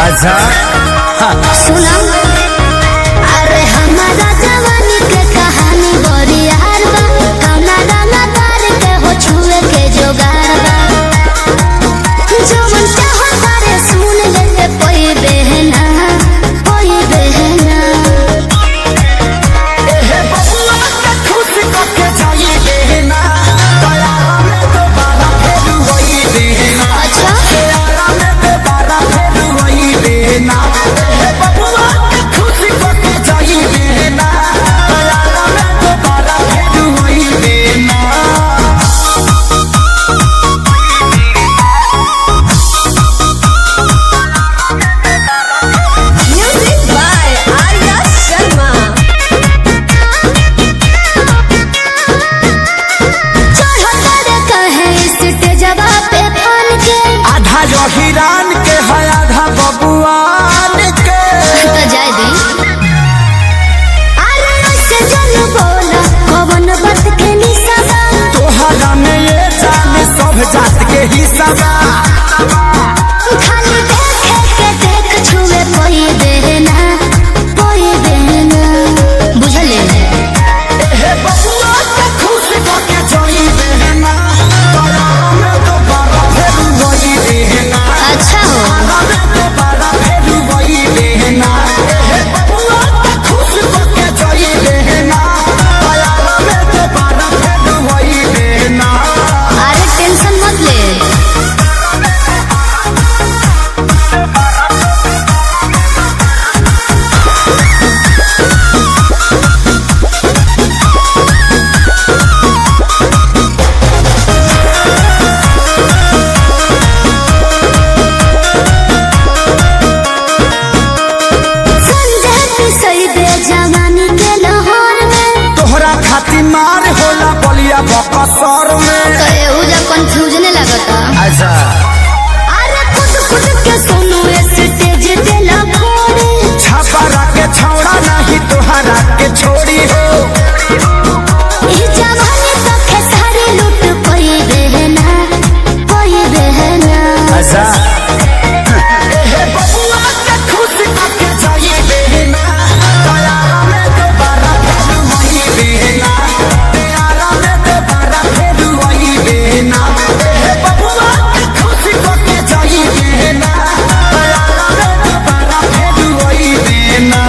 अच्छा सुना अरे हमारा जवानी के कहानी बड़ी यार बा कौना गाना तार के हो छुए के जोगार बा जवन चाहो तारे सुन ले के कोई बहना एहे बबुआ के खुश करके जाई देना तयारा में दोबारा फिर वही देना अच्छा तयारा में दोबारा फिर वही देना एहे बबुआ के खुश करके जाई देना तयारा में दोबारा फिर वही देना। म्यूजिक बाय आर्या शर्मा चढ़ता कहे स्टेजवा पे फन के आधा जो हिरान के है आधा बबुआन के तो जाय दी अरे ऐसे जन बोला कवन बात के निशाबा तोहरा में ये जान सब जात के हिस्सा बा। खाली देखे के देख छुए कोई देना बुझले एहे बबुआ के खुश करके जाई देना तयारा में दोबारा फिर वही देना अच्छा हो तयारा में दोबारा फिर वही देना एहे बबुआ के खुश करके जाई देना तयारा में दोबारा फिर वही देना। अरे टेंशन मत ले संजय पिसई दे जवानी के लाहौर में तोहरा खातिर मार होला बलिया बकसर में। तो एहुजा कंफ्यूजन लगता अच्छा अरे खुद के सुनो स्टेज पे लखोरे छापरा के छौड़ा नहीं तोहरा के छोड़ी हो। ई जवानी तो खेसारी लूट कोई बहना अच्छा एहे बबुआ के खुश करके जाई देना तयारा में दोबारा फिर वही देना तयारा में दोबारा फिर वही देना एहे बबुआ के खुश करके जाई देना तयारा में दोबारा फिर वही देना।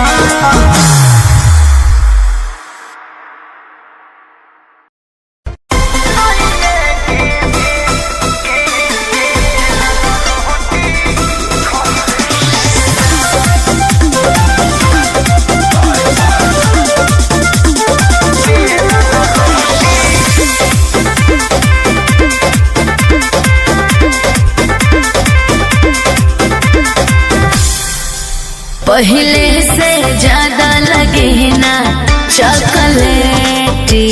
पहले से ज्यादा लगे ना चॉकलेटी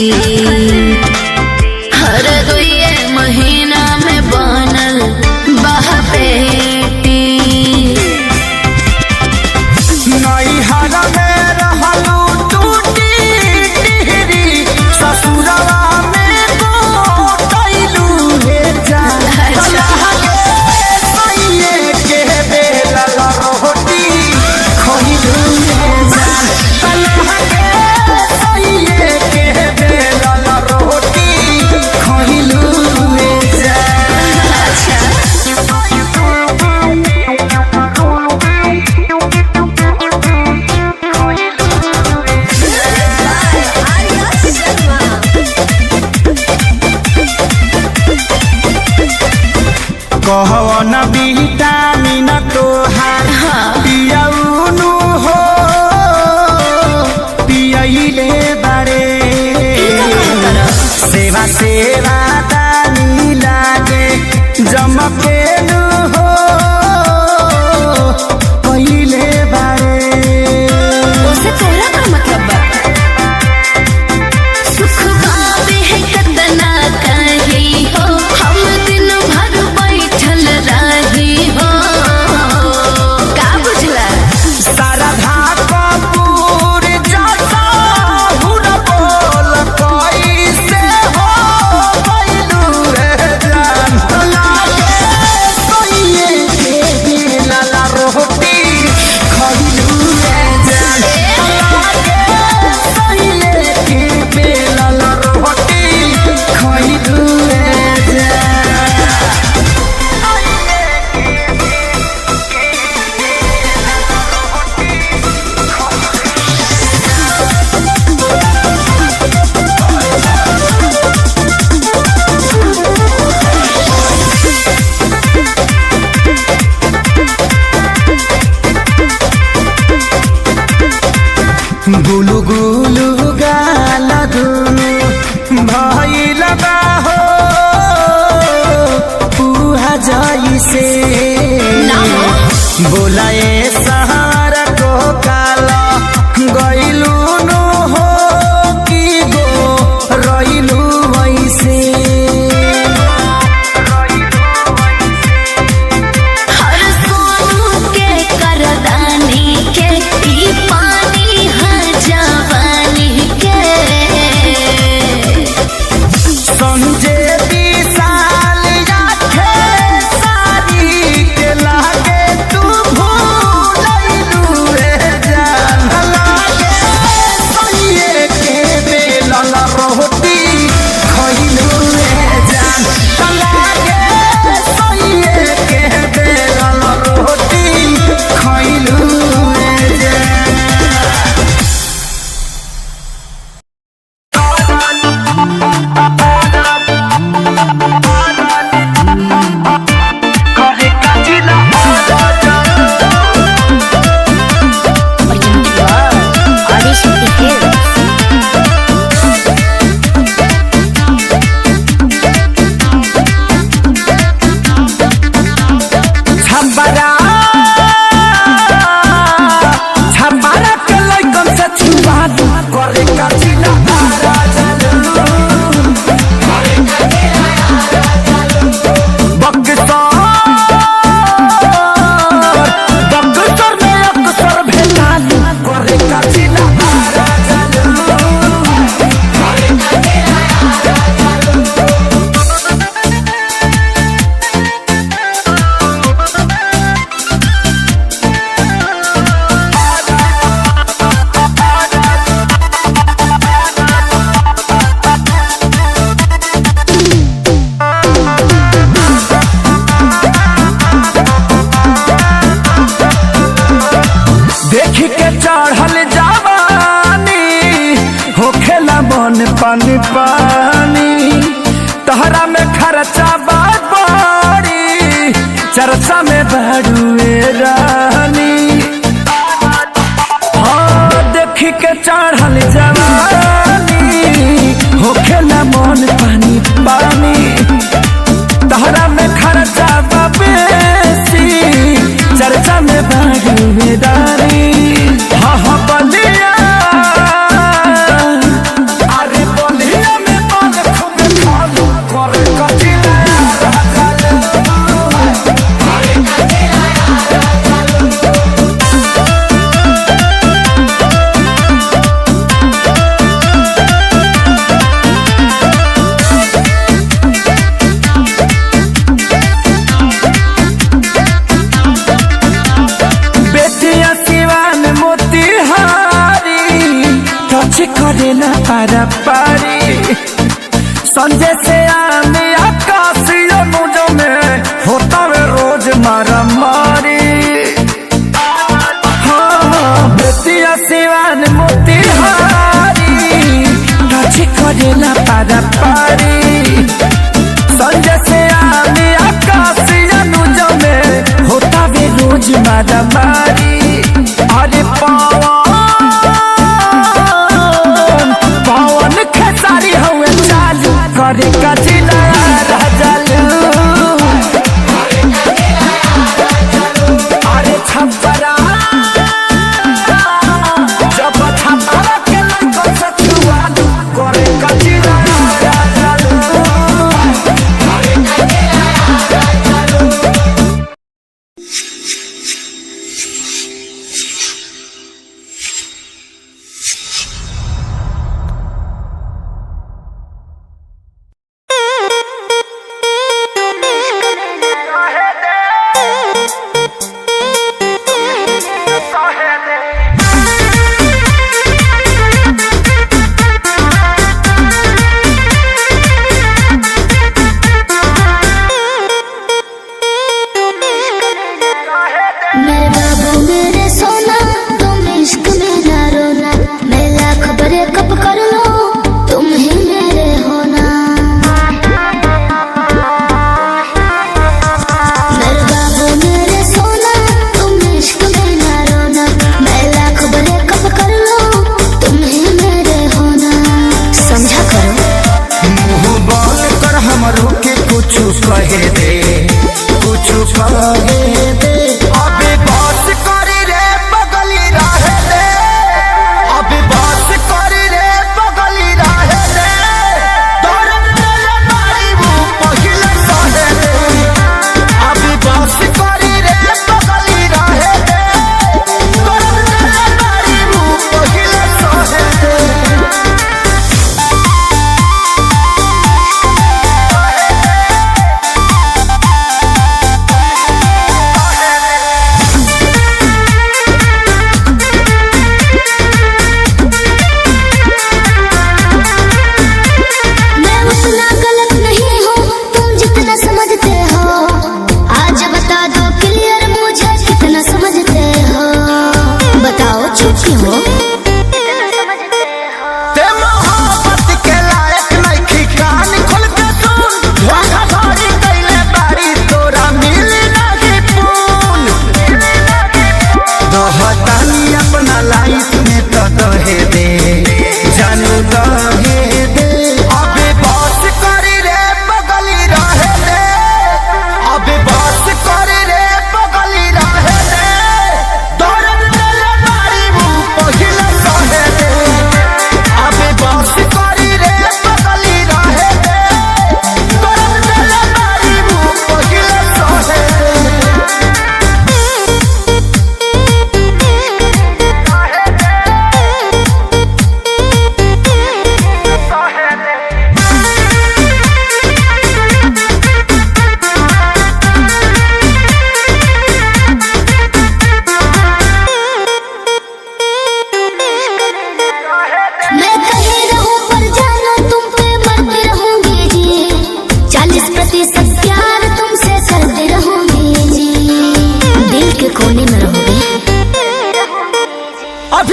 हर दुए महीना में बनल बहपेटी नैहर में रहलू टूटी टिहरी ससुरवा में गोटैलू हे जान कलहा के सैये के बेलल रोटी खइलू हे जान कलहा के सैये के बेलल रोटी खइलू हे जान। कहवन विटामिन तोहार पियौनु हो पियैले बारे सेवा सेवा दानी लागे जमकेनु हो पहिले बारे गुलु गुलु गाला दुनु भइल बा हो पुहा जइसे बोलाए सहारा को काला गइलु नु हो कि गो रइलु वैसे हर सोनू के करदानी के ई पानी हर जवानी के संजय विशाल याखे सारी के लागे तू भूलइलु रे जान लागे सइए के बेलल रोटी खइलु रे जान लागे सइए के बेलल रोटी खइलु रे जान छम्बरा के लइकन से छुपा दू करे कचिला बक्सर में अक्सर भेटालू करे कचिला देखी के चढ़ल जवानी होखेला मन पानी पानी तहरा में खर्चा बात बड़ी चर्चा में बड़ुए रानी हाँ देखी के चढ़ल जवानी होखेला मन पानी पानी तहरा में खर्चा बेसी चर्चा में बड़ुए रानी हाँ हाँ बलिया अरे बलिया में मन खूब खालू करे कचिला बेटिया सिवान मोतिहारी टच करे ना पारा पारी संजय से आने आकाशीय मुझो में होता वे रोज मारा मारी हाँ बेटिया सिवान मोतिहारी टच करे ना पारा पारी संजय से आने आकाशीय मुझो में होता वे रोज मारा मारी अरे पवन खेसारी हुए चालू करे कचिला अरे छपरा जब छपरा के लइकन से छुआलू करे कचिला तुम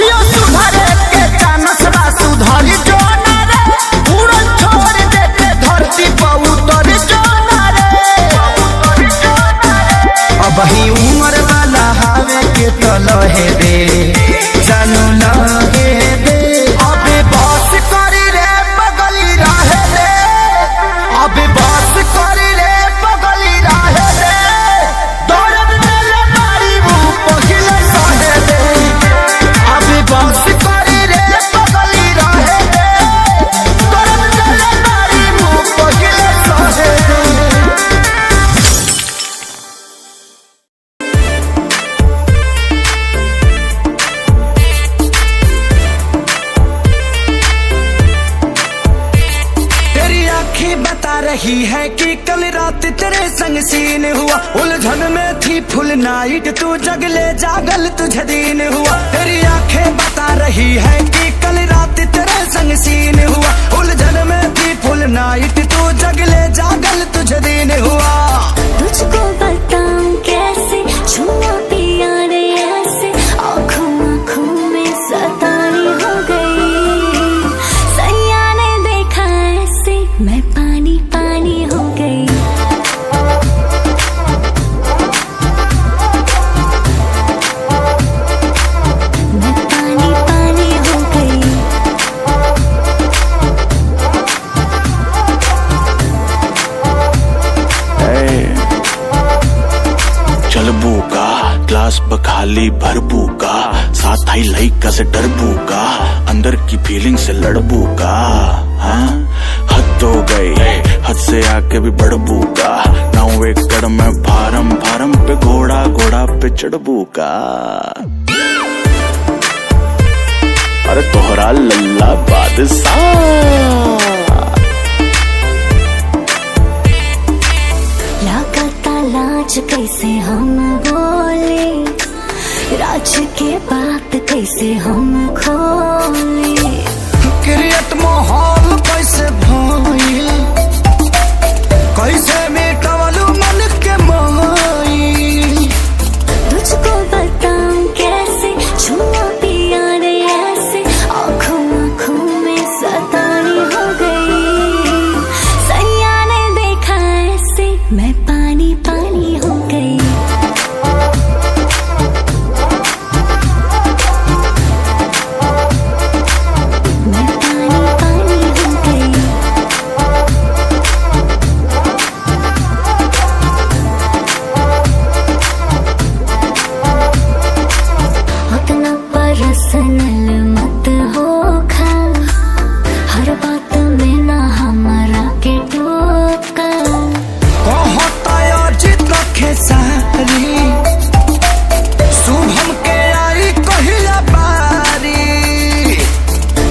अभियो सुधरे के चानस बा सुधरी जो ना रे उड़न छोड़ देते धरती पर उतर जो ना रे अब ही उम्र वाला हवे के तो लहे दे जानू लहे दे अबे बस करी रे पगली रहे दे अबे बस करी रे पगली रहे दे दर्द दिल मारी मुंह पहिले सहे दे अबे बस करी रे पगली रहे दे दर्द दिल मारी मुंह पहिले सहे दे। बता रही है कि कल रात तेरे संग सीन हुआ उलझन में थी फुल नाइट तू जगले जागल तुझे दिन हुआ तेरी आंखें बता रही है कि कल रात तेरे संग सीन हुआ उलझन में थी फुल नाइट तू जगले जागल तुझे दिन हुआ तुझको बताऊं कैसे छुआ पिया रे ऐसे आँखों आँखों में सताई हो गई सैया ने देखा ऐसे मैं पानी पानी हो गई मैं पानी पानी हो गई चलबू का ग्लास बखाली भरबू का साथ आई लइका से डरबू का अंदर की फीलिंग से लड़बू का हाँ हद हो गई हद से आके भी बढ़बू का नाउ एक कड़ में फारम फारम पे घोड़ा घोड़ा पे चढ़बू का अरे तोहरा लल्ला बादशाह लाज कैसे हम बोले राज के बात कैसे हम खोले क्रिएट माहौल कैसे भइल कैसे मिटवलू मन के माई तुझको बताऊं कैसे छुआ पिया रे ऐसे आँखों आँखों में सताई हो गई सैया ने देखा ऐसे मैं पानी पानी हो गई मैं पानी पानी हो गई उतना पर्सनल मत हो खा हर बात में ना हमारा के टोका सारी शुभम के आई कहिया बारी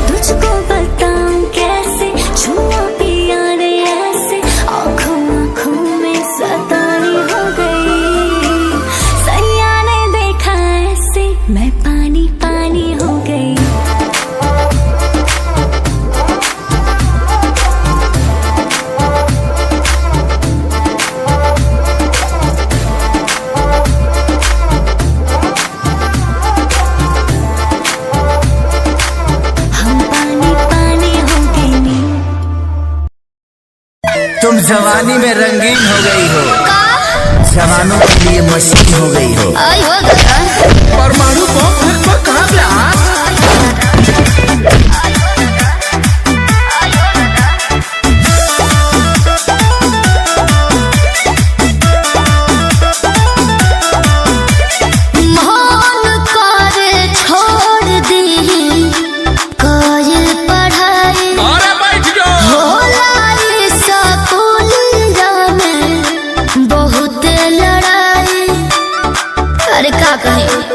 तुझको बताऊं कैसे छुआ पिया रे ऐसे आँखों आँखों में सताई हो गई सैया ने देखा ऐसे मैं पानी पानी हो गई तुम जवानी में रंगीन हो गई हो जवानों के लिए मशीन हो गई हो परमाणु बम कहाँ से अरे क्या कहें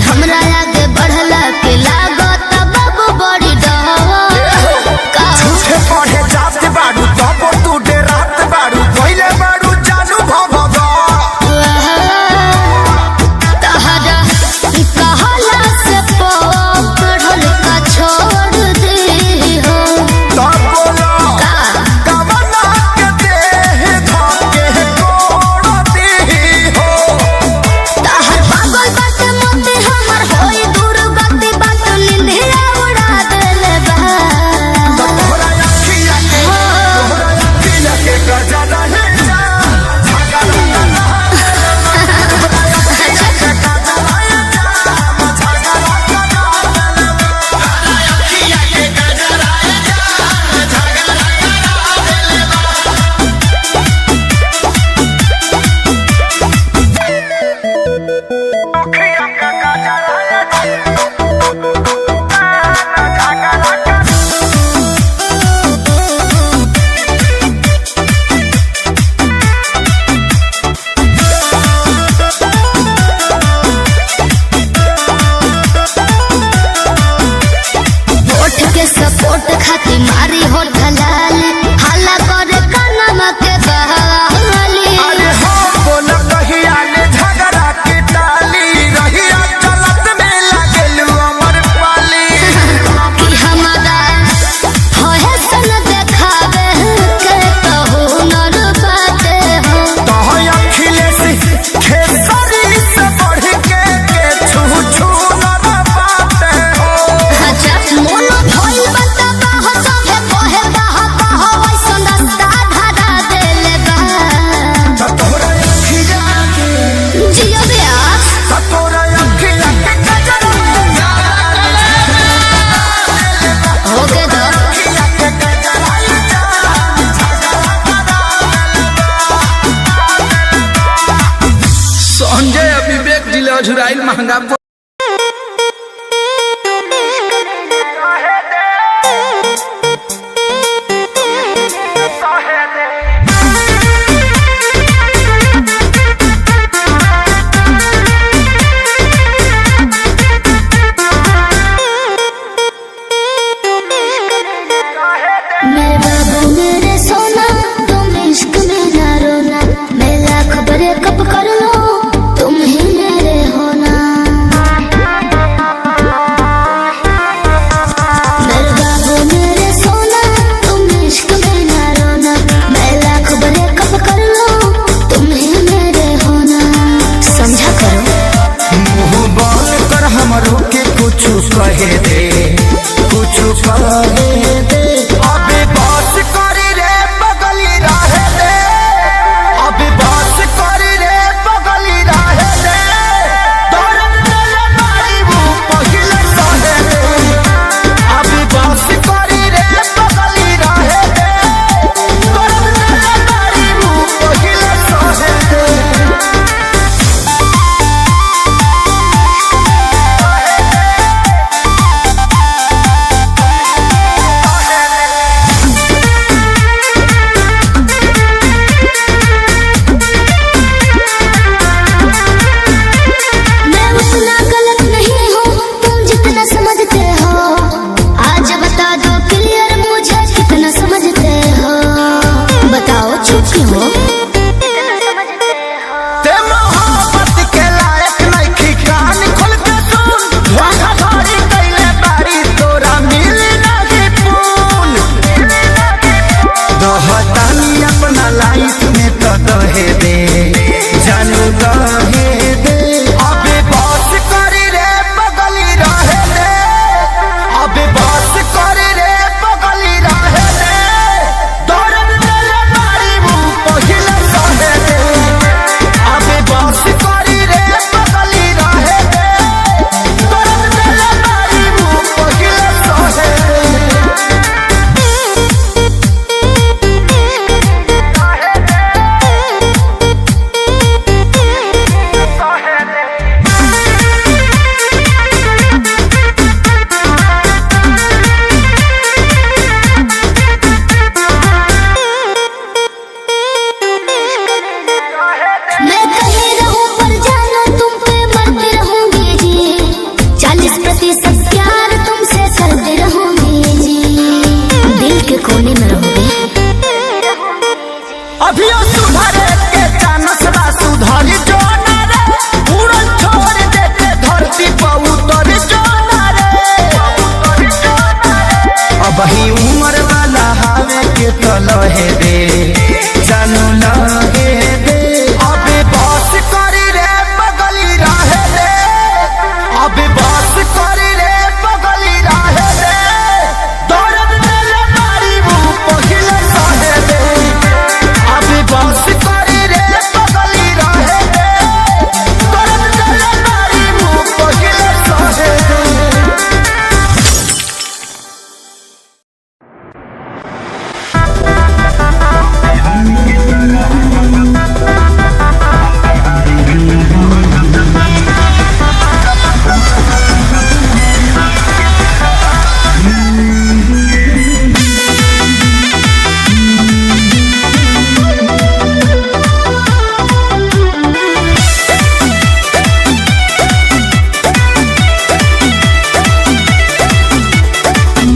हमरा आगे बढ़ला के लागत बाबू बड़ी डर का झूठे पढ़े जाते बाड़ू तब तू डेरात बाड़ू पहले बाड़ू जानू भगवा तहरा कहला से पढ़ल का छोड़ दे हो तब बोलो कमना के देह धके कोड़ दी हो तहर पागल बात मोते हमर होई दूर गति बात निंदिया उड़ा देले बा तोहरा अखिया के गजरा है सपोर्ट खाती मारी हो ढलाली हल्ला करे कानमा के बहाली अरे हो बोला कहिया ने झगड़ा के टाली रहिया चलत में लागलू अमर पाली कि हमारा होए सन देखावे के तो हुनर बाटे हो तो अखिलेश खेसरी से बढ़ के छू छू न बाटे हो अच्छा मोनो भइल बता हो सभे कोहे बाहा वैसन रास्ता धरा देले बा तोरा अखिया के जियो ब्यास तोरा अखिया के गजरा होके दो अखिया के गजरा संजय विवेक जिले अझुराइल महंगा मेरे बाबू मेरे सोना तुम इश्क में ना रोना मैं लाख ब्रेकअप कर लो तुम ही मेरे होना मेरे बाबू मेरे सोना तुम इश्क में ना रोना मैं लाख ब्रेकअप कर लो तुम ही मेरे होना समझा करो मुंह बंद कर हमरो के कुछ कहे दे कुछ कहे दे अबे बस करी रे बगली रहे दे अबे बस करी रे बगली रहे दे दर्द मेरे मारी वो पहिले सहे दे अबे बस करी रे बगली रहे दे दर्द मेरे मारी वो पहिले सहे दे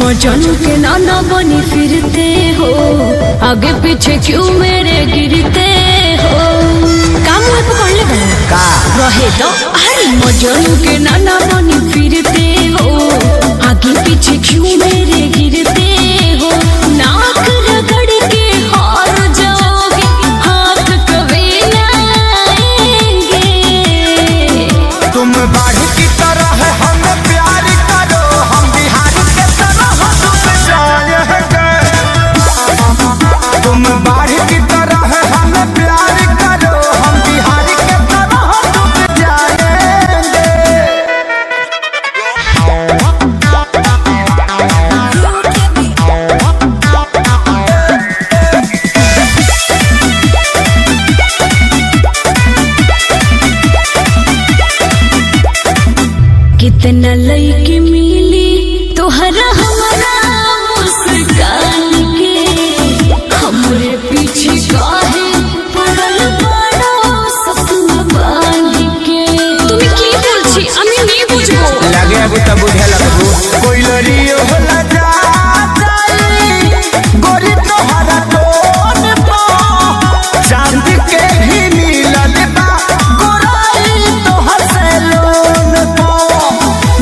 मजनू के नाना बनी फिरते हो, आगे पीछे क्यों मेरे गिरते हो। काम हुए पकड़ ले का रहे तो। अरे मजनू के नाना बनी फिरते हो, आगे पीछे क्यों मेरे गिरते हो। नाक रगड़ के हार जाओगे, हाथ कभी न आएंगे। तुम बाढ़ की तरह हमें प्यार करो, हम बिहार के तरह डूब जाएंगे। तुम बाढ़ की तरह हमें प्यार करो, हम बिहार के तरह डूब जाएंगे। कितना लईकी मिली तोहरा हमारा मुस्कान के, हमरे पीछे काहे पड़ल बड़ो सपना बांध के। তুমি কি বলছি আমি नहीं বুঝবো। लगे अब तब बुझे लगबो कोई लड़ियो होला जा गोरी तोहरा टोन पा, चांद के ही मिलल बा गोराई तोहर से लोन पा।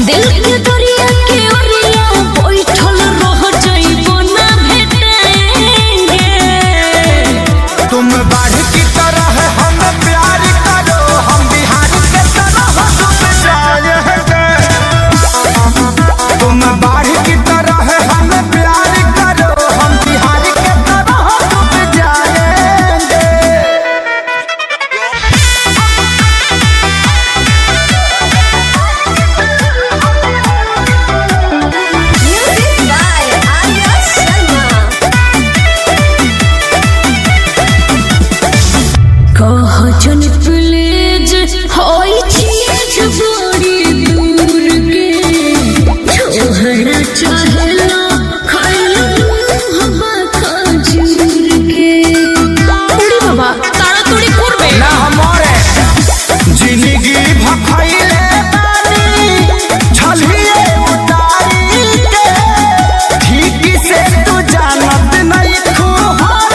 दिल के दरिया के ओरिया बैठल रह जाइबो ना भेटेंगे। तुम बाढ़ की तरह हम प्यार करो, हम बिहार के तरह डूब जाएंगे। तुम बाढ़ की तरह हम प्यार करो, हम बिहार के तरह डूब जाएंगे। Music by Arya Sharma. कह जन प्लीज होई चीज बड़ी दूर के, छोहरा चाहेला खाइला हवा खजूर के। उड़ी बाबा ताड़ाताड़ी करबे ना हमारे जिंदगी भखैले बानी छलिए उतारी के, ठीक से तू जानत नहीं खुहर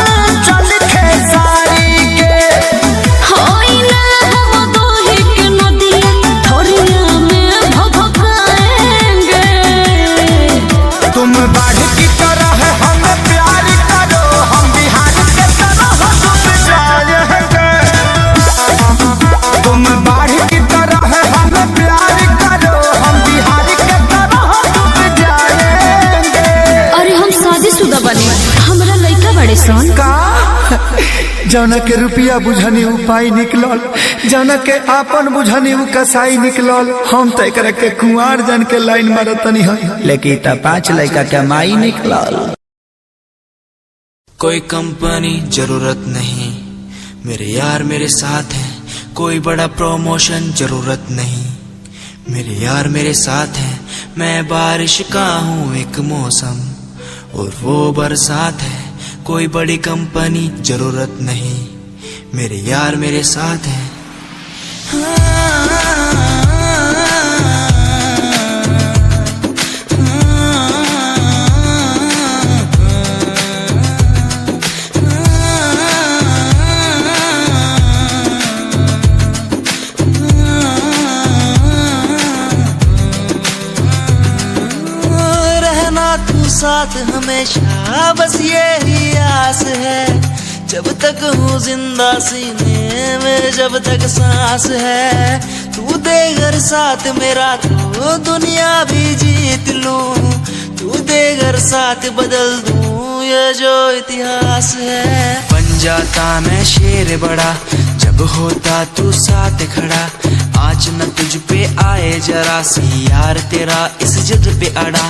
चल खेसारी के। होई ना हम दोहे के नदिया थोरिया में भभकाएंगे। तुम बाढ़ की तरह हम प्यार करो, हम बिहार के तरह डूब जाएंगे। तुम बाढ़ की तरह हम प्यार करो, हम बिहार के तरह डूब जाएंगे। अरे हम शादीशुदा बने, हमरा लइका बड़े सन। का जौना के रुपया बुझनी उपाय निकलल, जौना के आपन बुझनी उ कसाई निकलल। हम तो एकरा के कुंवार जन के लाइन मारतनी है, लेकिन त 5 लड़का के माई निकलल। कोई कंपनी जरूरत नहीं, मेरे यार मेरे साथ हैं। कोई बड़ा प्रमोशन जरूरत नहीं, मेरे यार मेरे साथ हैं। मैं बारिश का हूँ एक मौसम और वो बरसात है। कोई बड़ी कंपनी जरूरत नहीं, मेरे यार मेरे साथ हैं। रहना तू साथ हमेशा, बस यही आस है। जब तक हूँ जिंदा सीने में, जब तक सांस है। तू दे घर साथ मेरा तो दुनिया भी जीत लूं। तू दे घर साथ बदल दूं ये जो इतिहास है। बन जाता मैं शेर बड़ा जब होता तू साथ खड़ा। आज न तुझ पे आए जरा सी यार तेरा इस जिद पे अड़ा।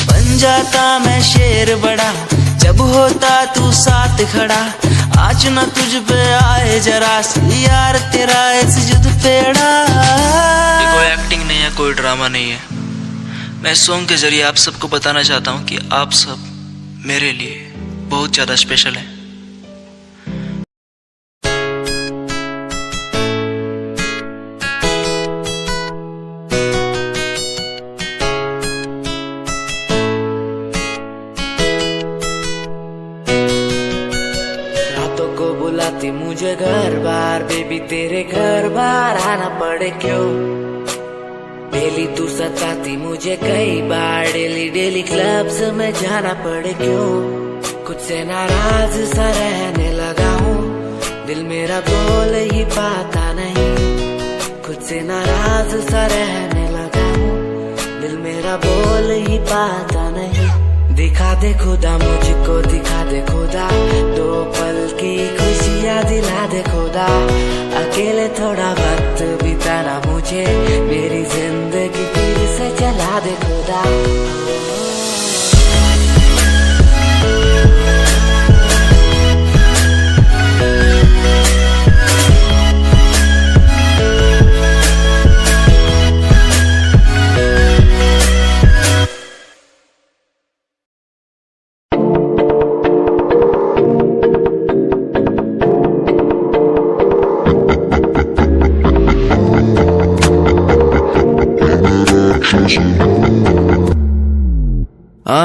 बन जाता मैं शेर बड़ा जब होता तू साथ खड़ा। आज न तुझ पे आए जरा सी यार तेरा इस जिद पे अड़ा। ये कोई एक्टिंग नहीं है, कोई ड्रामा नहीं है। मैं सॉन्ग के जरिए आप सबको बताना चाहता हूँ कि आप सब मेरे लिए बहुत ज्यादा स्पेशल हैं। तेरे घर बार आना पड़े क्यों? डेली तू सताती मुझे कई बार, डेली डेली क्लब्स में जाना पड़े क्यों? खुद से नाराज सा रहने लगा हूँ, दिल मेरा बोल ही पाता नहीं। खुद से नाराज सा रहने लगा हूँ, दिल मेरा बोल ही पाता नहीं। दिखा दे खुदा मुझको, दिखा दे खुदा, दो पल की खुशियाँ दिला दे खुदा। अकेले थोड़ा वक्त बिताना मुझे, मेरी जिंदगी फिर से चला दे खुदा।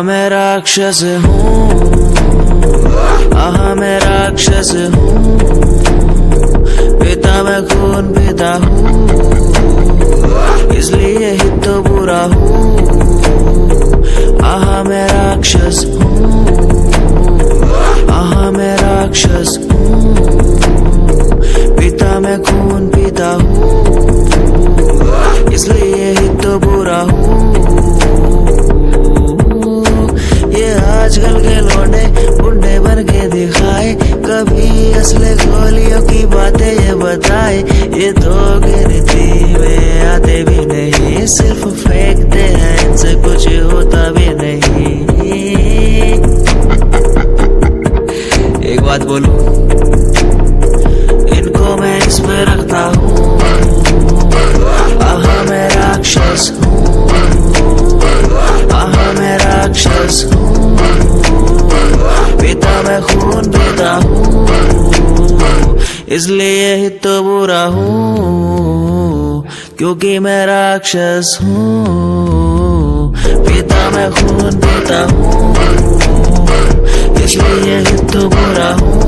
मैं राक्षस हूँ, मैं राक्षस हूँ, पिता मैं खून पिता हूँ, इसलिए ही तो बुरा हूँ। मैं राक्षस हूँ, मैं राक्षस हूँ, पिता मैं खून पिता हूँ, इसलिए ही तो बुरा हूँ। ये आजकल के लौंडे बुढ़े बन के दिखाए, कभी असले गोलियों की बातें ये बताए। ये तो गिनती में आते भी नहीं, सिर्फ फेंकते हैं, इनसे कुछ होता भी नहीं। एक बात बोलूं, इनको मैं इसमें रखता हूँ। मैं राक्षस हूँ, मैं राक्षस हूँ, पिता मैं खून पिता हूँ, इसलिए ही तो बुरा हूँ, क्योंकि मैं राक्षस हूँ। पिता मैं खून पिता हूँ, इसलिए ही तो बुरा हूँ।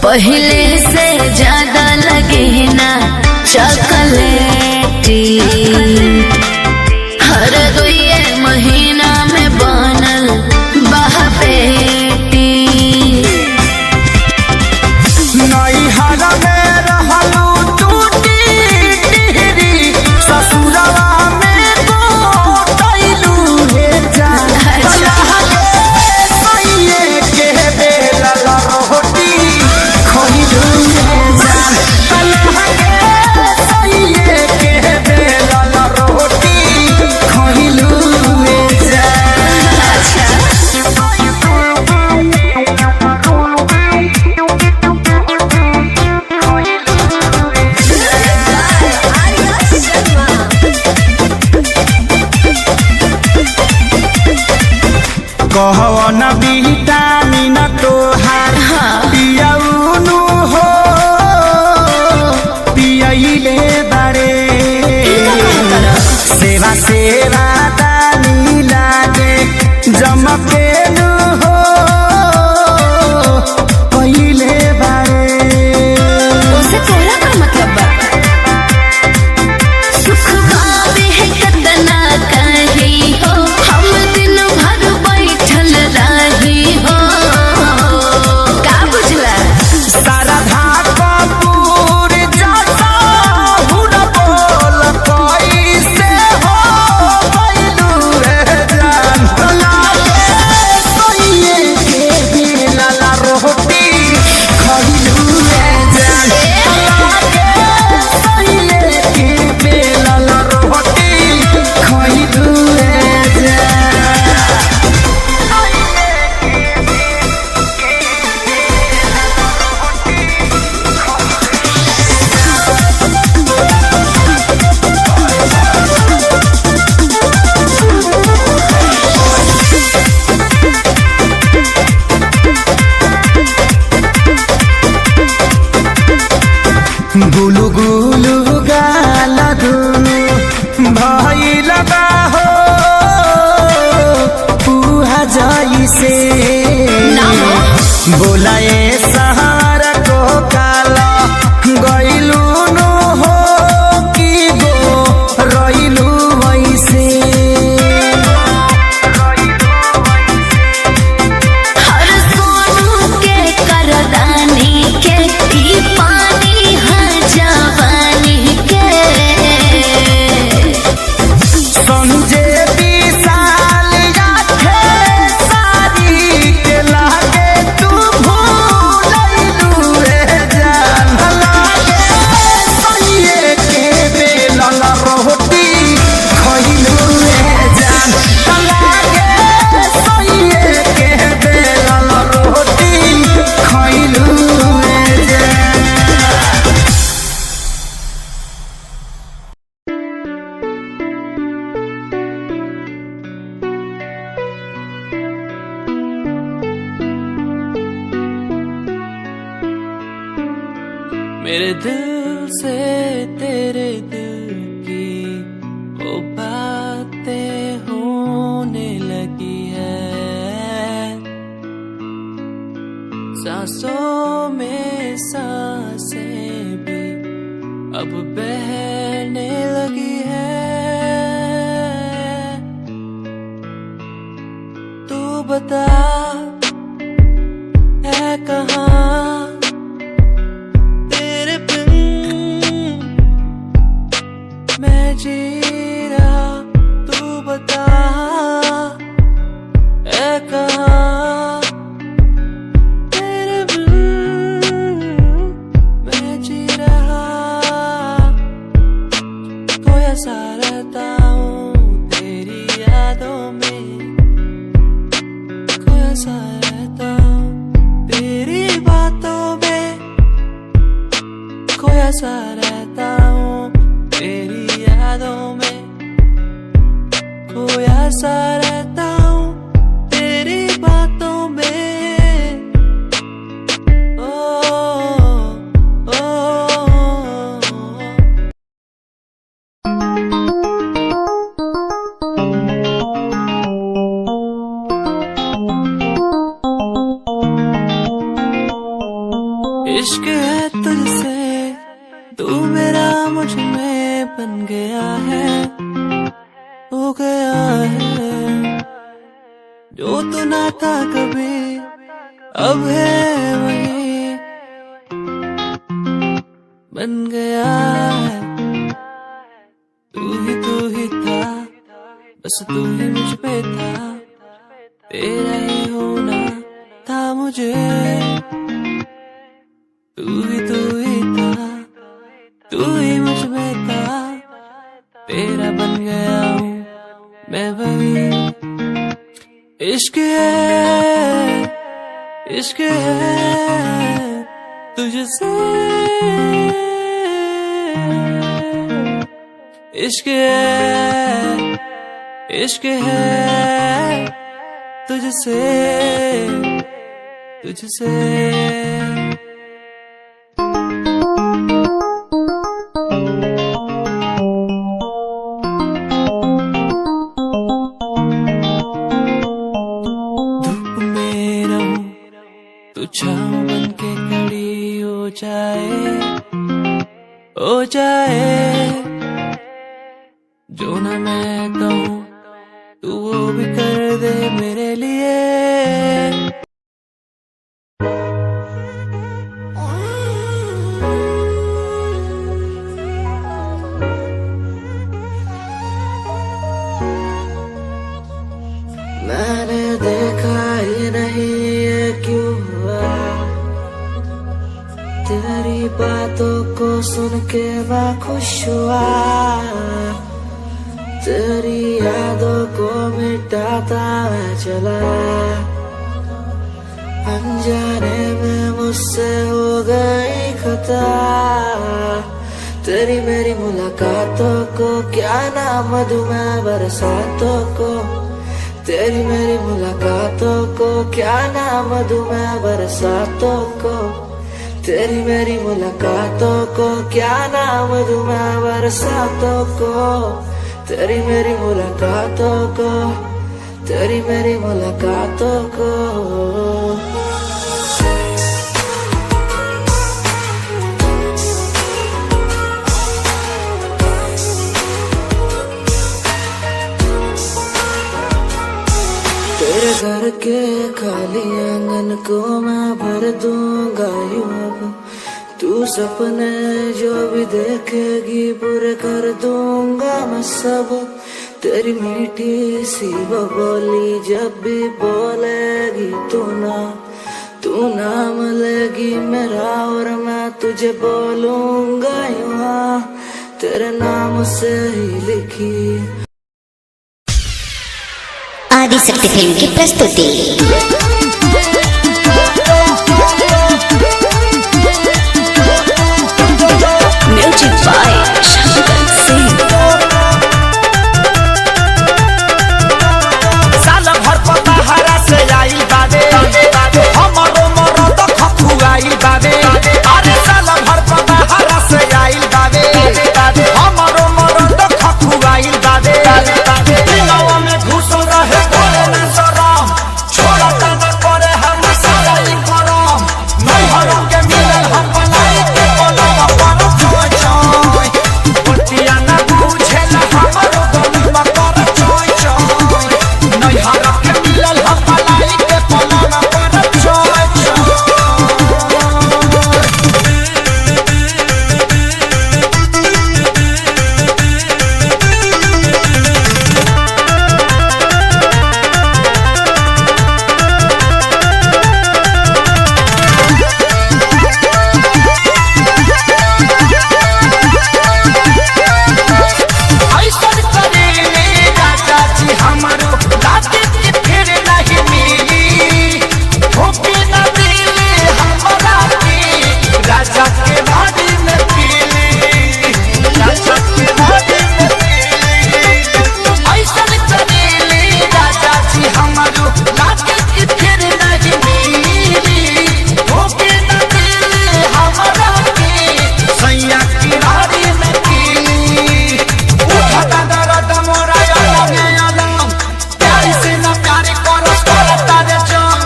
पहले से ज्यादा लगे ना चॉकलेटी, हर दुए महीना में बनल बहपेटी। नैहर में रहलू टूटी टिहरी, ससुरवा में गोटैलू हे जान। सैये के बेलल रोटी खइलू हे जान। सैये के बेलल रोटी खइलू हे जान। कहवन विटामिन तोहार पियौनु हो, पियैले बारे सेवा सेवा दानी लागे जमकेनु हो, पहिले बारे। उसे तोरा का मतलब बा? सुख भावे है कतना कही हो, हम दिन भर बैठल रही हो। का बुझला? शारदा कपूर जैसा हुन बोल कैसे हो गइलू रे जान। लागे से बोलाए सहारा को काला गइलू नो हो कि गो रइलू वैसे हर सोनू के करदानी के ई पानी है जवानी के संजय विशाल याथे सारी के लागे तू भूलैलू रे जान लागे सनिए के बेलन रोटी खइलू रे जान लागे सनिए के बेलन रोटी खइलू रे जान। मेरे दिल से तेरे दिल की वो बातें होने लगी है, सांसों में सांसें भी अब बहने लगी है। तू बता है कहाँ मैं जी रहा, तू बता है कहाँ तेरे बिन मैं जी रहा। खोया सा रहता हूँ तेरी यादों में, खोया सा रहता हूँ तेरी बातों में, खोया सा रहता हूँ तेरी यादों में, खोया सा रहता हूँ तेरी बातों में। ओ, ओ, इश्क है तुझसे, तू मेरा मुझ में बन गया है, हो गया है। जो तू ना था कभी अब है वही बन गया है। तू ही था, बस तू ही मुझ पे था, तेरा ही होना था मुझे। तू ही था, तू ही मुझ में था, तेरा बन गया हूँ मैं वही। इश्क है, इश्क है तुझसे, इश्क है, इश्क है तुझसे, तुझसे। छाँव बन के खड़ी हो जाए, जो ना मैं कहूँ तू वो भी कर दे मेरे लिए। मैंने देखा ही नहीं ये क्यों हुआ, तेरी बातों को सुन के मैं खुश हुआ, तेरी यादों को मिटाता मैं चला। अनजाने में मुझसे हो गई खता, तेरी मेरी मुलाकातों को क्या नाम दूं मैं बरसातों को, तेरी मेरी मुलाकातों को क्या नाम दूं मैं बरसातों को, तेरी मेरी मुलाकातों को क्या नाम दूं मैं बरसातों को, तेरी मेरी मुलाकातों को, तेरी मेरी मुलाकातों को। तेरे घर के खाली आंगन को मैं भर दूंगा यूं अब, तू सपने जो भी देखेगी पूरे कर दूंगा मैं सब। तेरी मीठी सी वो बोली जब भी बोलेगी तू नाम लेगी मेरा और मैं तुझे बोलूंगा यूं, तेरे नाम से ही लिखी। आदिशक्ति फिल्म की प्रस्तुति। Music by Shankar Singh. साल भर पता हरा से आई बाबे, हमरो मरद खखुआई बाबे। अरे साल भर पता हरा से आई बाबे, हमरो मरद खखुआई बाबे। दिनवा में घुस रहे करे ना शरम, छोड़ता न करे हम सारा ही करम। नहीं हरम के मिलल हम बनाई के बोलम पर छोय छोय, बतिया ना बुझे ना हमरो गलमा कर छोय छोय। नहीं हरम के मिलल हम बनाई के बोलम पर छोय छोय। ऐसन करेले राजा जी हमरो लाते के फिर नहीं मिली, धोखे न दिले हमरा के राजा के बाड़ी में पीली, राजा के बाड़ी में पीली। ऐसन करेले राजा जी हमरो लाते के फिर नहीं मिली, धोखे न दिले हमरा के सैया की बाड़ी में पीली। उठता दर्द मोरा अलगे अलग, प्यारी से न प्यारी करो करता रे जान।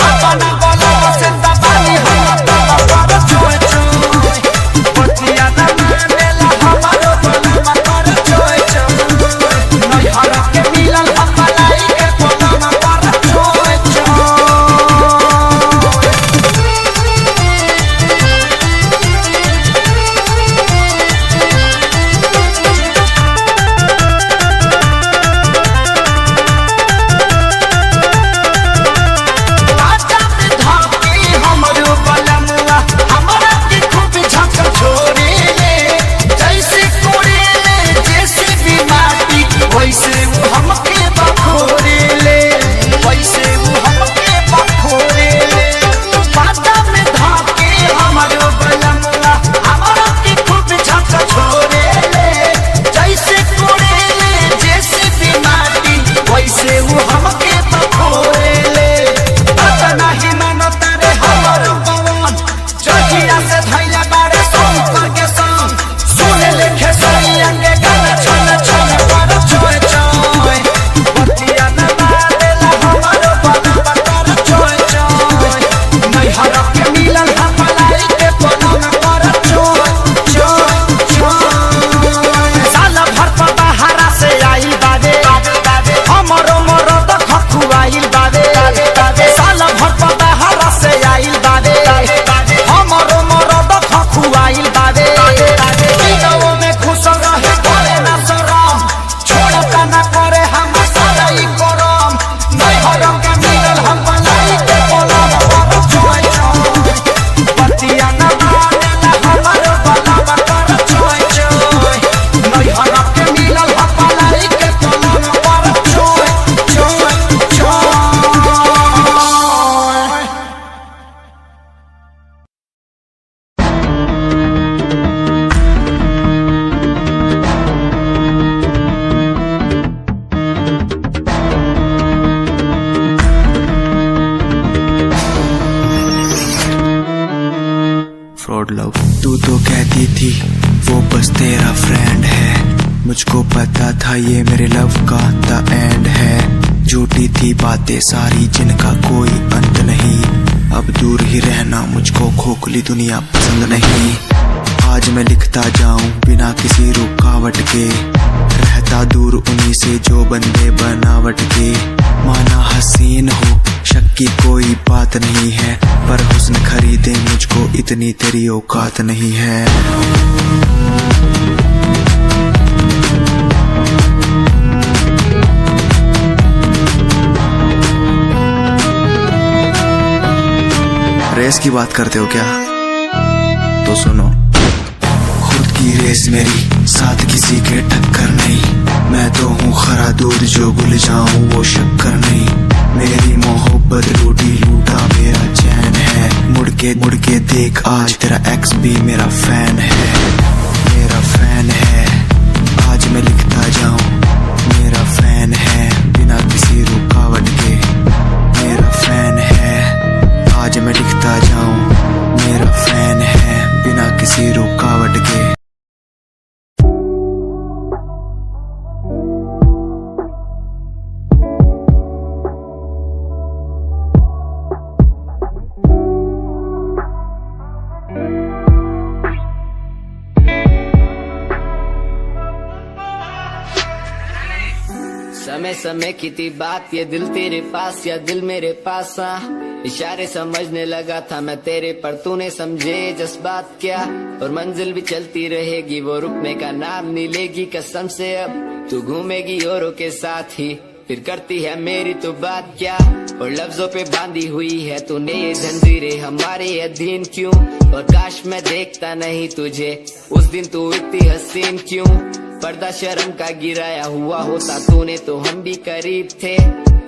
अपना बोला से दबानी हम तब पर छोय छोय, बतिया न मानेला हमारो बोला कर छोय छोय। नहीं हरा के मिलल हम मलाई के बोला पर छोय छोय। आजा में धाके हमरो बलमुआ, हमरा के खूब झक छोड़े ले। जैसे कोड़े ले जैसे भी माटी, वैसे वो हमके बखोरे ले, वैसे वो हमके बखोरे ले। आजा में धाके हमरो बलमुआ, हमरा के खूब झक छोड़े ले। जैसे कोड़े ले जैसे भी माटी, वैसे वो हमके बखोरे ले। अतना ही मानता रे हमरो पवन, जहिया से धैला बारे संग के संग। सुने लिखे सैया के गाना छन छन पर छोय छोय, बतिया न मानेला हमरो बलवा कर छोय छोय। नहीं हरा के मिलल हम मलाई के बोलम पर छोय छोय छोय। साल भर पता हरा से आई बाबे, हमरो मरद खखुआइल बाबे। साल भर पता हरा से आइल बाबे, हमरो मरद खखुआइल बाबे। दिनवा में खुश रहे करे ना शरम, छोड़ता न करे हम सारा ही करम। नहीं हरम के मिलल हम बनाई के बोलम पर छोय छोय, बतिया न मानेला हमारो बलवा कर छोय छोय। नहीं हरम के मिलल हम बनाई के बोलम पर छोय छोय छोय। Fraud love. तू तो कहती थी वो बस तेरा फ्रेंड है, मुझको पता था ये मेरे लव का द एंड है। झूठी थी बातें सारी जिनका कोई अंत नहीं। अब दूर ही रहना मुझको खोखली दुनिया पसंद नहीं। आज मैं लिखता जाऊं बिना किसी रुकावट के, रहता दूर उन्हीं से जो बंदे बनावट के। माना हसीन हो शक की कोई बात नहीं है, पर हुस्न खरीदे मुझको इतनी तेरी औकात नहीं है। रेस की बात करते हो क्या? तो सुनो, खुद की रेस मेरी साथ किसी के टक्कर नहीं। मैं तो हूँ खरा दूध जो भूल जाऊं वो शक्कर नहीं। मेरी मोहब्बत लूटी लूटा मेरा चैन है। मुड़ के देख आज तेरा एक्स भी मेरा फैन है, मेरा फैन है। आज मैं लिखता जाऊं मेरा फैन है, बिना किसी रुकावट के मेरा फैन है। आज मैं लिखता जाऊं मेरा फैन है, बिना किसी रुकावट के। समय समय की थी बात, ये दिल तेरे पास या दिल मेरे पास। इशारे समझने लगा था मैं तेरे, पर तूने समझे जज्बात क्या। और मंजिल भी चलती रहेगी, वो रुकने का नाम नहीं लेगी कसम से। अब तू घूमेगी औरों के साथ ही, फिर करती है मेरी तो बात क्या। और लफ्जों पे बांधी हुई है तूने ये जंजीरें, हमारे अधीन क्यों। और काश मैं देखता नहीं तुझे उस दिन, तू इतनी हसीन क्यों। पर्दा शर्म का गिराया हुआ होता तूने तो हम भी करीब थे।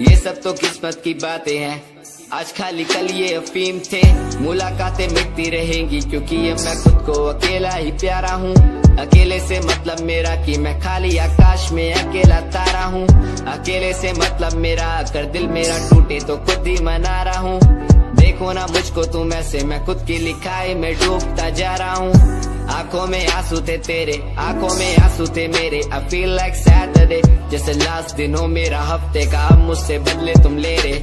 ये सब तो किस्मत की बातें हैं, आज खाली कल ये अफीम थे। मुलाकातें मिटती रहेंगी क्योंकि ये मैं खुद को अकेला ही प्यारा हूँ। अकेले से मतलब मेरा कि मैं खाली आकाश में अकेला तारा हूँ। अकेले से मतलब मेरा अगर दिल मेरा टूटे तो खुद ही मना रहा हूँ। देखो ना मुझको तुम ऐसे, मैं खुद की लिखाई में डूबता जा रहा हूँ। आंखों में आंसू थे तेरे, आंखों में आंसू थे मेरे। I feel like Saturday, जैसे लास्ट दिन हो मेरा हफ्ते का, अब मुझसे बदले तुम ले रहे।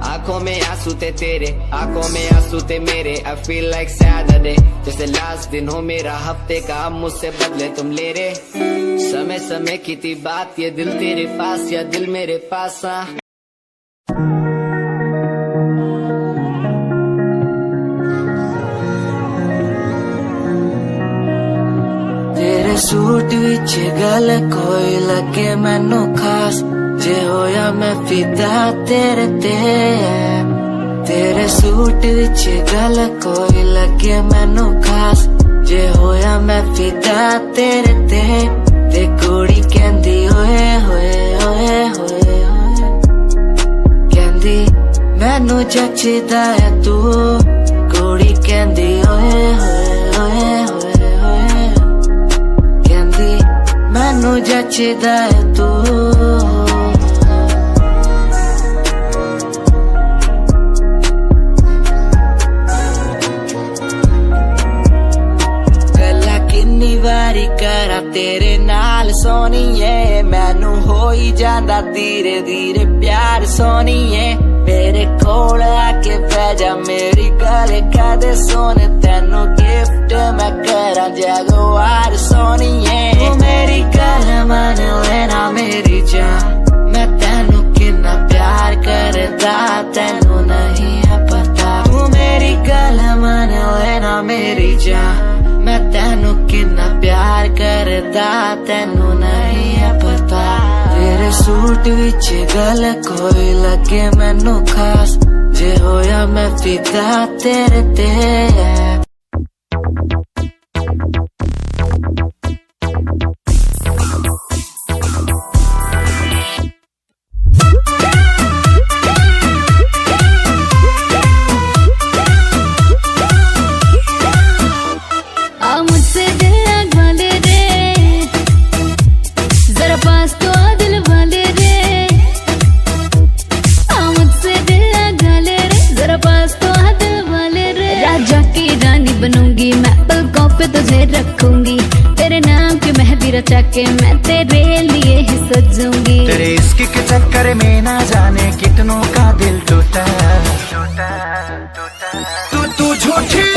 आंखों में आंसू थे तेरे, आंखों में आंसू थे मेरे। I feel like Saturday, जैसे लास्ट दिन हो मेरा हफ्ते का, अब मुझसे बदले तुम ले रहे। समय समय की थी बात, ये दिल तेरे पास या दिल मेरे पास। सूट विच गल कोई लगे मैनू खास, जे होया मैं फिदा तेरे ते। तेरे सूट विच गल कोई लगे मैनू खास, जे होया मैं फिदा तेरे ते। ते कुड़ी कहंदी ओए होए ओए होए ओए, कहंदी मैनू जचदा है तू। कुड़ी कहंदी ओए होए ओए होए, मैनू जचदा है तू। गल्ला किन्नी वारी करा तेरे नाल सोनिए, मैनू हो ही जांदा धीरे धीरे प्यार सोनिए। मेरे कोल आके पै जा मेरी गल कदे सोने, तेनू गिफ्ट मैं करा जगवार सोनिए। तू मेरी गल मन लेना मेरी जान, मैं तेनू कितना प्यार करदा तेनू नहीं है पता। तू मेरी गल मन लेना मेरी जान, मैं तेनू कितना प्यार करदा तेनू नहीं है पता। तेरे सूट विच गल कोई लगे मैनू खास, जे होया मैं फिदा तेरे ते। तुझे रखूंगी तेरे नाम की मेहंदी रचा के, मैं तेरे लिए सजूंगी। तेरे इश्क के चक्कर में ना जाने कितनों का दिल टूटा। तू झूठी,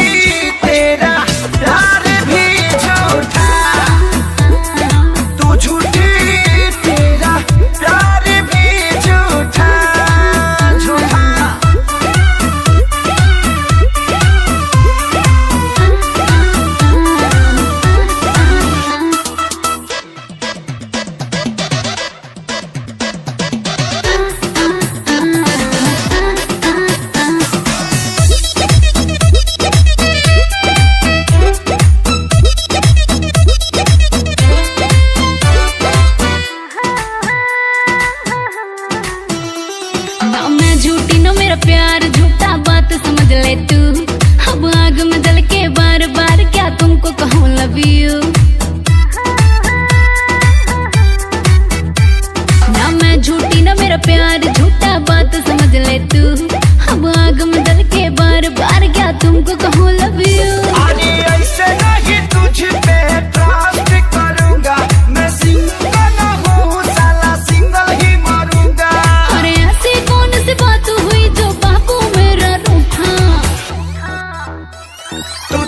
तेरा प्यार भी झूठा। तू झूठी, तेरा प्यार भी झूठा झूठा। ना मैं झूठी ना मेरा प्यार झूठा, बात समझ ले तू। अब आग में जल के बार बार क्या तुमको कहूँ लव यू। ना मैं झूठी ना मेरा प्यार झूठा, बात समझ ले तू। अब आग में जल के बार बार क्या तुमको कहूँ लव यू। अरे ऐसे नहीं तुझ पे ट्रस्ट करूंगा, मैं सिंगल हूँ साला सिंगल ही मरूंगा। अरे ऐसी कौन सी बात हुई जो बापू मेरा रूठा।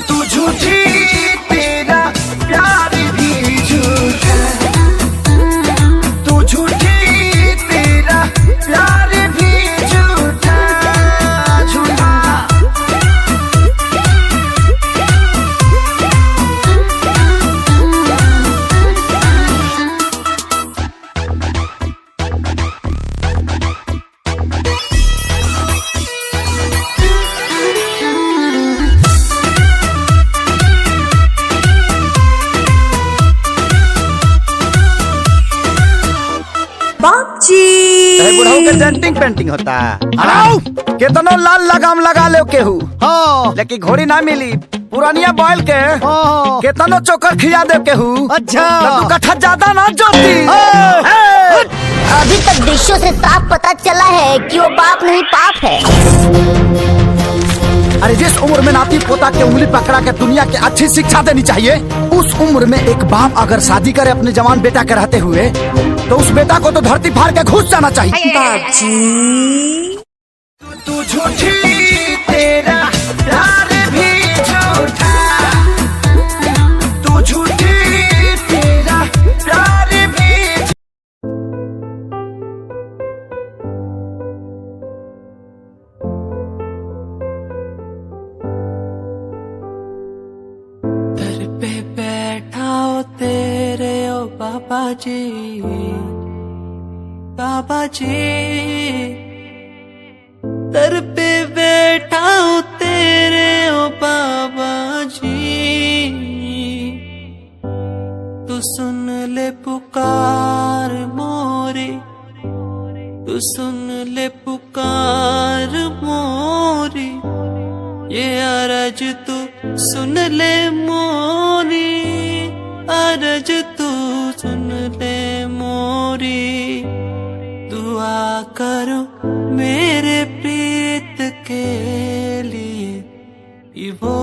तू झूठी, तेरा प्यार भी झूठा। तू झूठी, तेरा प्यार भी झूठा झूठा। बुढ़ऊ के डेंटिंग पेंटिंग होता है। कितनो लाल लगाम लगा ले केहू, लेकिन घोड़ी ना मिली। पुरानिया बैल के कितनो चोकर खिया दे केहू, अच्छा तू कट्ठा ज्यादा ना जोती। अभी तक दृश्यों से साफ पता चला है कि वो बाप नहीं पाप है। अरे जिस उम्र में नाती पोता के उंगली पकड़ा के दुनिया के अच्छी शिक्षा देनी चाहिए, उस उम्र में एक बाप अगर शादी करे अपने जवान बेटा के रहते हुए, तो उस बेटा को तो धरती फाड़ के घुस जाना चाहिए। तू झूठी, तेरा प्यार भी झूठा। तू झूठी, तेरा प्यार भी। दर पे बैठा हो तेरे ओ बाबा जी, बाबा जी। दर पे बैठा हो तेरे ओ बाबा जी। तू सुन ले पुकार मोरी, तू सुन ले पुकार मोरी। ये अरज तू सुन ले मोरी, अरज तू सुन ले मोरी। दुआ करो मेरे प्रीत के लिए, कि वो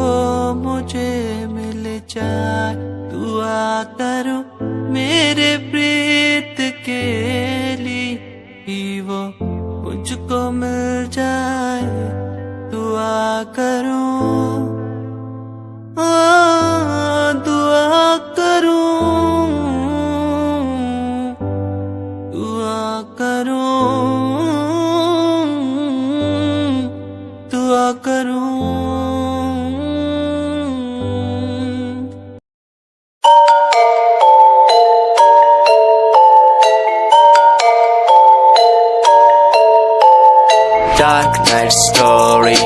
मुझे मिल जाए। दुआ करो मेरे प्रीत के लिए, कि वो मुझको मिल जाए। दुआ करो, दुआ करो, दुआ करो, दुआ करो। Dark night story,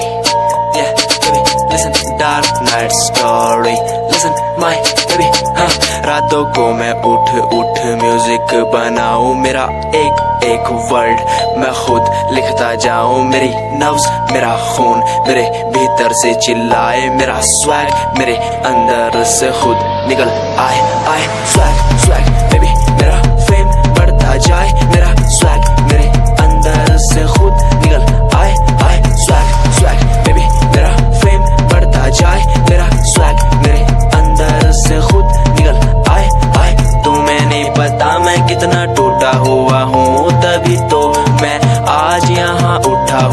yeah, baby, listen. Dark night story, listen, my baby, हाँ। रातों को मैं उठ उठ म्यूजिक बनाऊं, मेरा एक एक वर्ड मैं खुद लिखता जाऊं। मेरी नब्ज, मेरा खून मेरे भीतर से चिल्लाए, मेरा स्वैग मेरे अंदर से खुद निकल आए आए। स्वैग स्वैग बेबी, मेरा फेम बढ़ता जाए, मेरा स्वैग मेरे अंदर से खुद निकल आए आए। स्वैग स्वैग बेबी, मेरा फेम बढ़ता जाए, मेरा स्वैग मेरे अंदर से खुद निकल आए आए। तुम्हें नहीं पता मैं कितना टूटा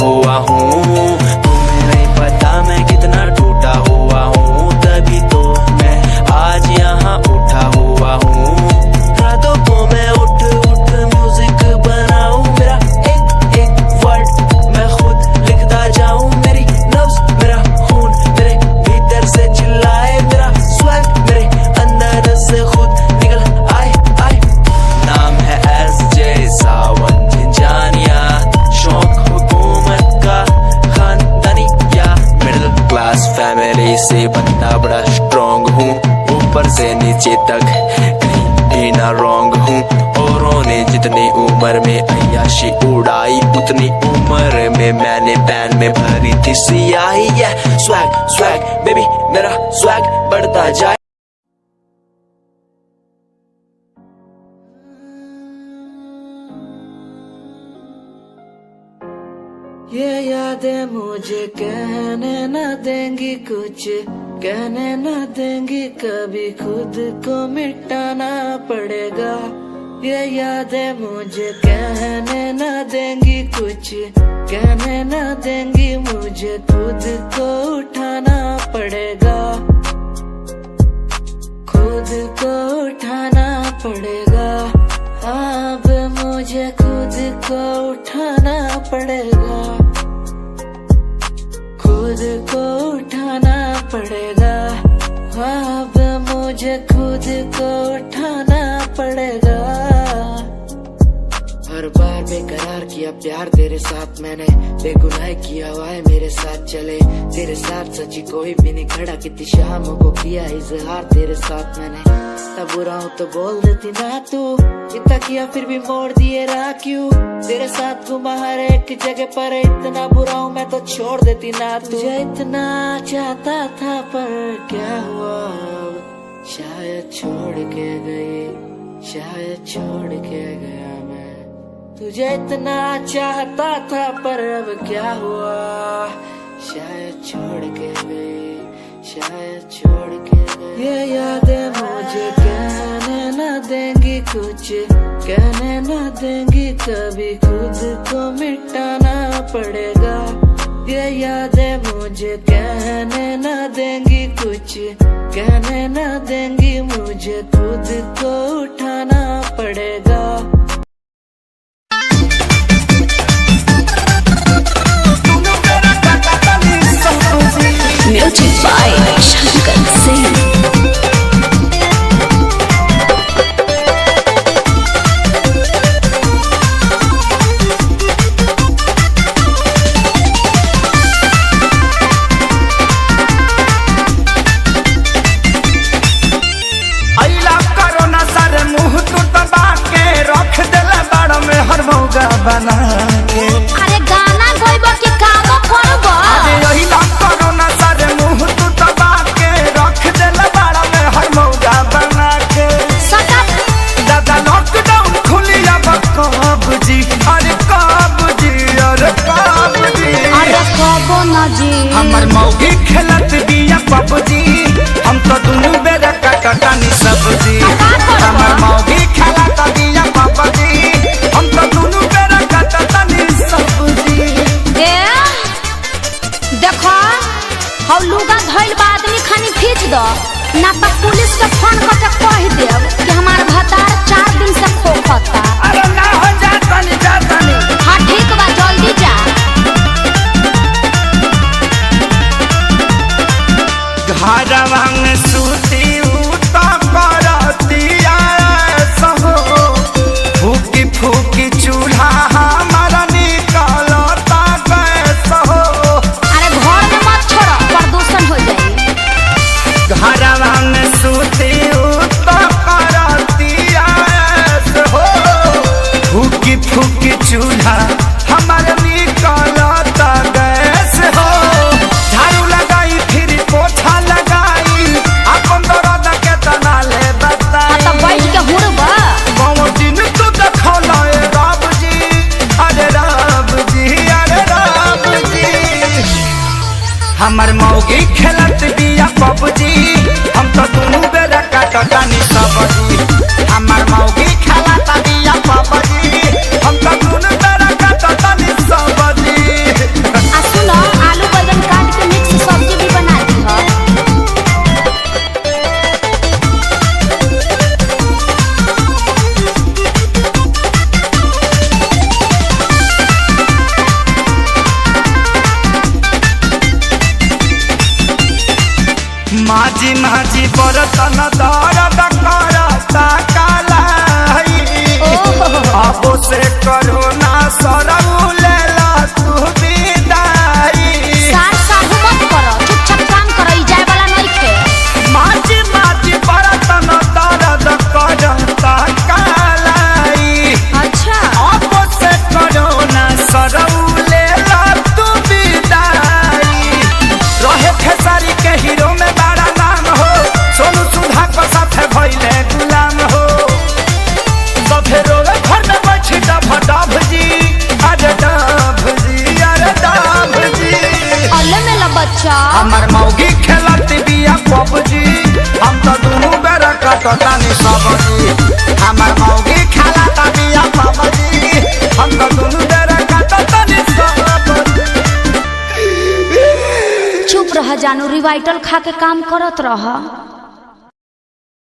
हुआ हूँ। तुम्हें नहीं पता मैं कितना टूटा हुआ हूँ, तभी तो मैं आज यहाँ उठा हुआ हूँ। रातों को मैं उठ उठ म्यूजिक बनाऊं, मेरा एक एक वर्ड मैं खुद लिखता जाऊं। मेरी नब्ज मेरा खून मेरे भीतर से चिल्लाए, मेरा स्वैग मेरे अंदर से खुद निकल आए आए। नाम है SJ सावन झिंझानिया, शौक हुकूमत का खानदानी या मिडिल क्लास फैमिली से बनना बड़ा स्ट्रॉन्ग हूँ। ऊपर से नीचे तक कहीं भी ना रॉन्ग हूँ। औरों ने जितनी उम्र में अय्याशी उड़ाई, उतनी उम्र में मैंने पैन में भरी थी सियाही। स्वैग स्वैग बेबी मेरा स्वैग बढ़ता जाए। ये यादें मुझे कहने न देंगी कुछ, कहने न देंगी कभी, खुद को मिटाना पड़ेगा। ये यादें मुझे कहने न देंगी कुछ, कहने न देंगी मुझे, खुद को उठाना पड़ेगा, खुद को उठाना पड़ेगा। अब मुझे खुद को उठाना पड़ेगा, खुद को उठाना पड़ेगा। अब मुझे खुद को उठाना पड़ेगा। हर बार बेकरार किया प्यार तेरे साथ मैंने, बेगुनाह किया हुआ है मेरे साथ चले। तेरे साथ सच्ची कोई भी नहीं खड़ा, कितनी शामों को किया इजहार तेरे साथ मैंने। तब बुरा हूँ तो बोल देती ना तू, इतना किया फिर भी मोड़ दिए राह क्यों। तेरे साथ घुमा हर एक जगह पर, इतना बुरा हूँ मैं तो छोड़ देती ना तू। तुझे इतना चाहता था पर क्या हुआ अब, शायद छोड़ के गई, शायद छोड़ के गया मैं। तुझे इतना चाहता था पर अब क्या हुआ, शायद छोड़ के गई, शायद छोड़ के गई। ये यादें मुझे कहने न देंगी कुछ, कहने न देंगी कभी, खुद को मिटाना पड़ेगा। ये यादें मुझे कहने न देंगी कुछ, कहने न देंगी मुझे, खुद को उठाना पड़ेगा। Music by Shankar Singh. बना के अरे गाना गोइबो के कामो करबो। अरे यही ना करो ना सारे मुंह तू दबा के रख देला बाड़ा में हर मौका बना के। सटा दादा लॉकडाउन खुली अब कब जी, अरे कब जी, अरे कब जी, अरे कबो ना जी। हमर मौगी खेलत बिया पबजी, हम तो दुनू बेरा काटतानी सब्जी। हमर मौगी खेलत बिया पबजी, हम तो दुनू बेरा काटतानी सब्जी। देखो हम लुगा धइल बा आदमी खानी खींच दो ना, तो पुलिस के फोन करके कह देब कि हमार भतार 4 दिन से खोखता। अरे ना हो जातानी जातानी। हाँ ठीक बा जल्दी जा। घरवा में सूती उता करतिया सहो, फूकी फूकी चूल्हा हमारा निकलता गैस हो। अरे घर में मत छोड़ो प्रदूषण हो जाए। घरवा में सूती उता करतिया सहो, फूकी फूकी चूल्हा हमारा निकलता गैस हो। झाड़ू लगाई फिर पोछा लगाई, अपन दर्द के तना ले बताई। तो बैठ के हुड़बा कौन दिन तू देखौला ए रब जी, अरे रब जी, अरे रब जी। हमर मौगी खेलत बिया पबजी, हम तो दुनू बेरा काटतानी सब्जी। हमर मौगी खेलत बिया पबजी, हम तो दुनू बेरा काटतानी सब्जी। माझी माझी बरतन दर्द करता कालाई अब से करो ना सरऊ लेला तू विदाई सार साहू मत करो, चुपचाप काम करो, ई जाए वाला नहीं थे। माझी माझी बरतन दर्द करता कालाई अच्छा अब से करो ना सरऊ लेला तू विदाई रहे खेसारी के हीरो में बड़ा नाम हो सोनू सुधा को साथ भइले गुलाम हो सभे रोवे घर में बैठी डभ जी अरे डभ जी अल्ले मेला बच्चा हमर मौगी खेलत बिया पबजी हम तो दुनू बेरा कटतानी सबजी हमर मौगी खेलत बिया पबजी हम तो दुनू बेरा कटतानी सबजी चुप रह जानू, रिवाइटल खा के काम करत रह।